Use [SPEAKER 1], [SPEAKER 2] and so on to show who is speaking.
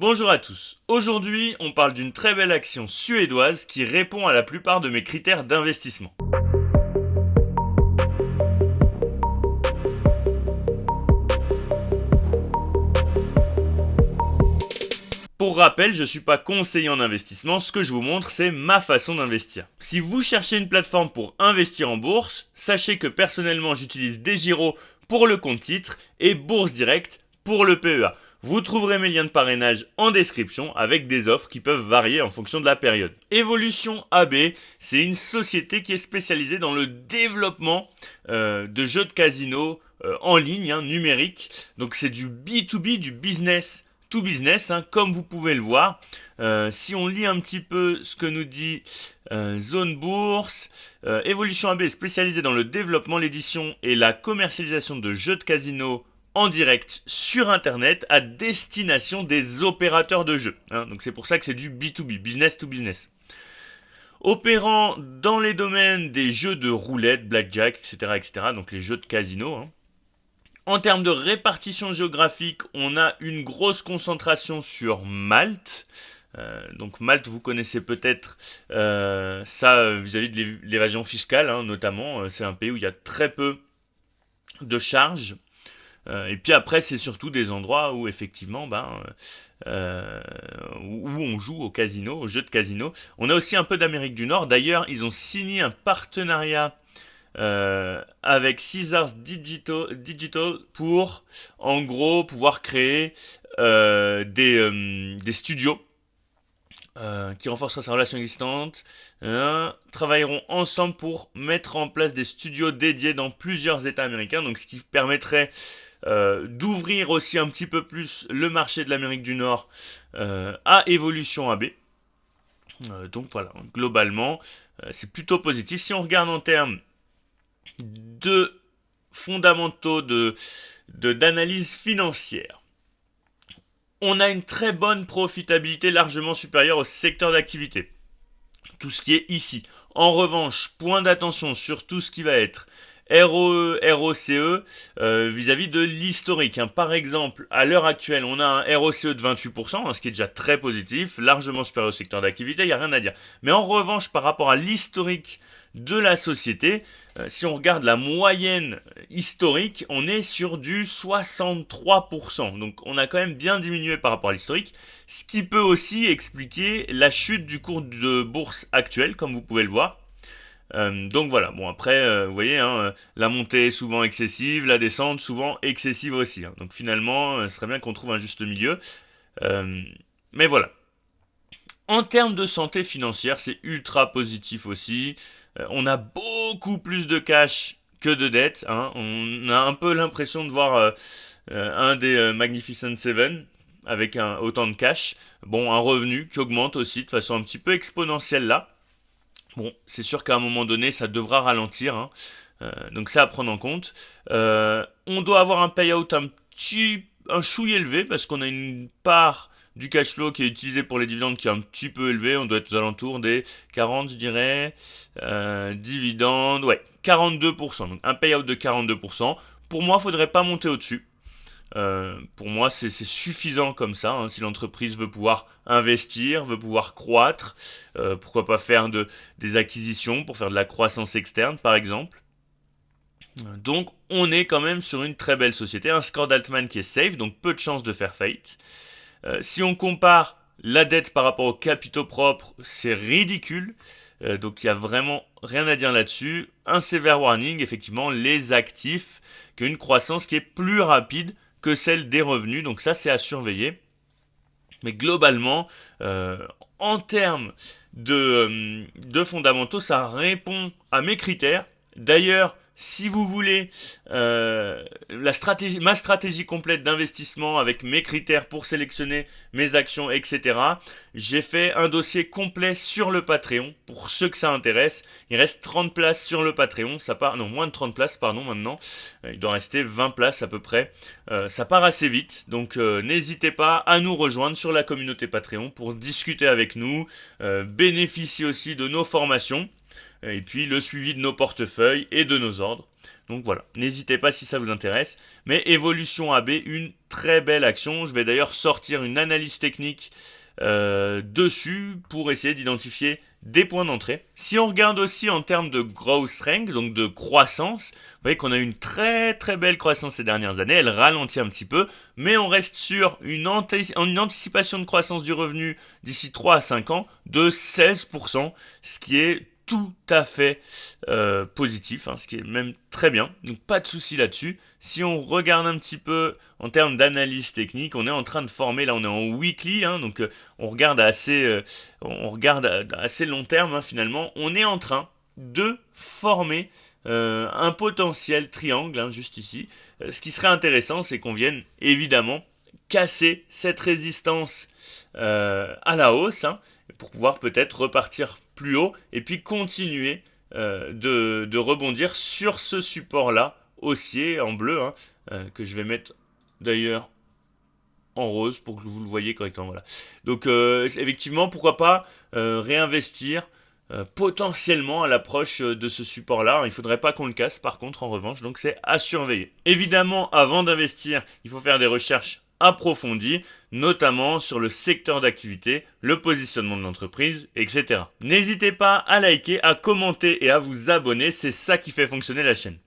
[SPEAKER 1] Bonjour à tous. Aujourd'hui, on parle d'une très belle action suédoise qui répond à la plupart de mes critères d'investissement. Pour rappel, je ne suis pas conseiller en investissement, ce que je vous montre, c'est ma façon d'investir. Si vous cherchez une plateforme pour investir en bourse, sachez que personnellement, j'utilise DEGIRO pour le compte titre et Bourse Direct pour le PEA. Vous trouverez mes liens de parrainage en description avec des offres qui peuvent varier en fonction de la période. Evolution AB, c'est une société qui est spécialisée dans le développement de jeux de casino en ligne, numérique. Donc c'est du B2B, du business to business, comme vous pouvez le voir. Si on lit un petit peu ce que nous dit Zone Bourse, Evolution AB est spécialisée dans le développement, l'édition et la commercialisation de jeux de casino en direct sur internet à destination des opérateurs de jeux. Donc c'est pour ça que c'est du B2B, business to business. Opérant dans les domaines des jeux de roulette, blackjack, etc., donc les jeux de casino. En termes de répartition géographique, on a une grosse concentration sur Malte. Donc Malte, vous connaissez peut-être ça vis-à-vis de l'évasion fiscale, notamment. C'est un pays où il y a très peu de charges. Et puis après, c'est surtout des endroits où effectivement, où on joue au casino, aux jeux de casino. On a aussi un peu d'Amérique du Nord. D'ailleurs, ils ont signé un partenariat avec Caesars Digital pour, en gros, pouvoir créer des studios qui renforceront sa relation existante, travailleront ensemble pour mettre en place des studios dédiés dans plusieurs États américains, donc ce qui permettrait d'ouvrir aussi un petit peu plus le marché de l'Amérique du Nord à Evolution AB. Donc voilà, globalement, c'est plutôt positif. Si on regarde en termes de fondamentaux d'analyse financière, on a une très bonne profitabilité largement supérieure au secteur d'activité. Tout ce qui est ici. En revanche, point d'attention sur tout ce qui va être ROE, ROCE vis-à-vis de l'historique. Par exemple, à l'heure actuelle, on a un ROCE de 28%, ce qui est déjà très positif, largement supérieur au secteur d'activité, il n'y a rien à dire. Mais en revanche, par rapport à l'historique de la société, si on regarde la moyenne historique, on est sur du 63%. Donc on a quand même bien diminué par rapport à l'historique, ce qui peut aussi expliquer la chute du cours de bourse actuel, comme vous pouvez le voir. Donc voilà, bon après, vous voyez, la montée est souvent excessive, la descente souvent excessive aussi. Donc finalement, ce serait bien qu'on trouve un juste milieu. Mais voilà. En termes de santé financière, c'est ultra positif aussi. On a beaucoup plus de cash que de dettes. On a un peu l'impression de voir un des Magnificent Seven avec autant de cash. Bon, un revenu qui augmente aussi de façon un petit peu exponentielle là. Bon, c'est sûr qu'à un moment donné, ça devra ralentir. Donc c'est à prendre en compte. On doit avoir un payout un chouille élevé parce qu'on a une part du cash flow qui est utilisé pour les dividendes qui est un petit peu élevé. On doit être aux alentours des 40, je dirais. Dividendes, 42%. Donc un payout de 42%. Pour moi, il ne faudrait pas monter au-dessus. Pour moi, c'est suffisant comme ça. Si l'entreprise veut pouvoir investir, veut pouvoir croître, pourquoi pas faire des acquisitions pour faire de la croissance externe, par exemple. Donc, on est quand même sur une très belle société. Un score d'Altman qui est safe, donc peu de chances de faire faillite. Si on compare la dette par rapport aux capitaux propres, c'est ridicule. Donc il n'y a vraiment rien à dire là-dessus. Un sévère warning, effectivement, les actifs, qui ont une croissance qui est plus rapide que celle des revenus. Donc ça, c'est à surveiller. Mais globalement, en termes de fondamentaux, ça répond à mes critères. D'ailleurs, si vous voulez ma stratégie complète d'investissement avec mes critères pour sélectionner mes actions, etc., j'ai fait un dossier complet sur le Patreon pour ceux que ça intéresse. Il reste 30 places sur le Patreon. Moins de 30 places, maintenant. Il doit rester 20 places à peu près. Ça part assez vite, donc n'hésitez pas à nous rejoindre sur la communauté Patreon pour discuter avec nous, bénéficier aussi de nos formations. Et puis le suivi de nos portefeuilles et de nos ordres. Donc voilà, n'hésitez pas si ça vous intéresse. Mais Evolution AB, une très belle action. Je vais d'ailleurs sortir une analyse technique dessus pour essayer d'identifier des points d'entrée. Si on regarde aussi en termes de growth rank, donc de croissance, vous voyez qu'on a une très très belle croissance ces dernières années, elle ralentit un petit peu, mais on reste sur une anticipation de croissance du revenu d'ici 3 à 5 ans de 16%, ce qui est tout à fait positif, ce qui est même très bien, donc pas de souci là-dessus. Si on regarde un petit peu en termes d'analyse technique, on est en train de former, là on est en weekly, donc on regarde à assez long terme finalement, on est en train de former un potentiel triangle juste ici. Ce qui serait intéressant, c'est qu'on vienne évidemment casser cette résistance à la hausse, pour pouvoir peut-être repartir plus haut et puis continuer de rebondir sur ce support-là, haussier en bleu, que je vais mettre d'ailleurs en rose pour que vous le voyez correctement. Voilà. Donc effectivement, pourquoi pas réinvestir potentiellement à l'approche de ce support-là. Il ne faudrait pas qu'on le casse par contre en revanche, donc c'est à surveiller. Évidemment, avant d'investir, il faut faire des recherches approfondies, notamment sur le secteur d'activité, le positionnement de l'entreprise, etc. N'hésitez pas à liker, à commenter et à vous abonner, c'est ça qui fait fonctionner la chaîne.